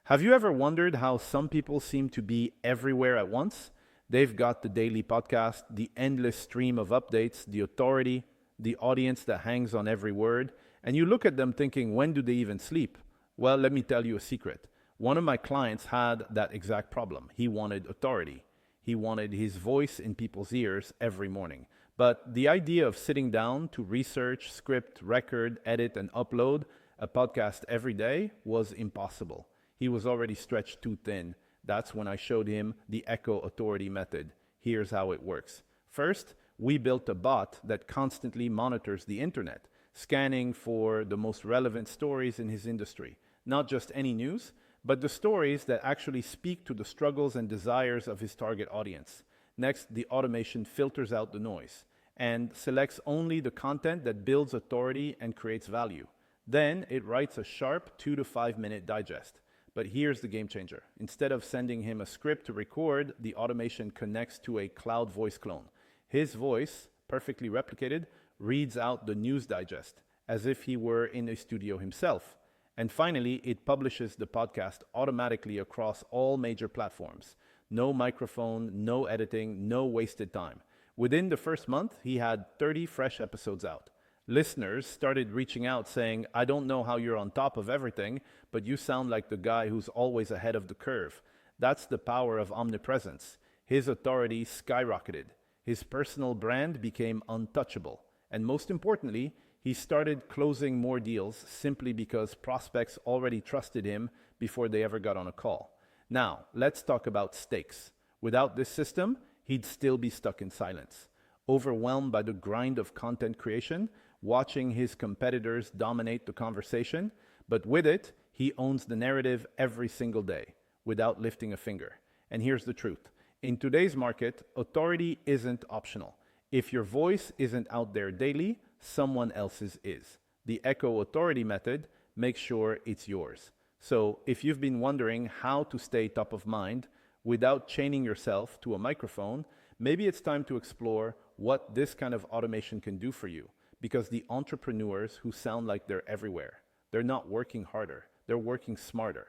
Have you ever wondered how some people seem to be everywhere at once? They've got the daily podcast, the endless stream of updates, the authority, the audience that hangs on every word, and you look at them thinking, when do they even sleep? Well, let me tell you a secret. One of my clients had that exact problem. He wanted authority. He wanted his voice in people's ears every morning. But the idea of sitting down to research, script, record, edit, and upload a podcast every day was impossible. He was already stretched too thin. That's when I showed him the Echo Authority method. Here's how it works. First, we built a bot that constantly monitors the internet, scanning for the most relevant stories in his industry. Not just any news, but the stories that actually speak to the struggles and desires of his target audience. Next, the automation filters out the noise and selects only the content that builds authority and creates value. Then it writes a sharp 2 to 5 minute digest. But here's the game changer. Instead of sending him a script to record, the automation connects to a cloud voice clone. His voice, perfectly replicated, reads out the news digest as if he were in a studio himself. And finally, it publishes the podcast automatically across all major platforms. No microphone, no editing, no wasted time. Within the first month, he had 30 fresh episodes out. Listeners started reaching out saying, I don't know how you're on top of everything, but you sound like the guy who's always ahead of the curve. That's the power of omnipresence. His authority skyrocketed. His personal brand became untouchable. And most importantly, he started closing more deals simply because prospects already trusted him before they ever got on a call. Now, let's talk about stakes. Without this system, he'd still be stuck in silence, overwhelmed by the grind of content creation, watching his competitors dominate the conversation, but with it, he owns the narrative every single day without lifting a finger. And here's the truth. In today's market, authority isn't optional. If your voice isn't out there daily, someone else's is. The Echo Authority method makes sure it's yours. So if you've been wondering how to stay top of mind without chaining yourself to a microphone, maybe it's time to explore what this kind of automation can do for you. Because the entrepreneurs who sound like they're everywhere, they're not working harder, they're working smarter.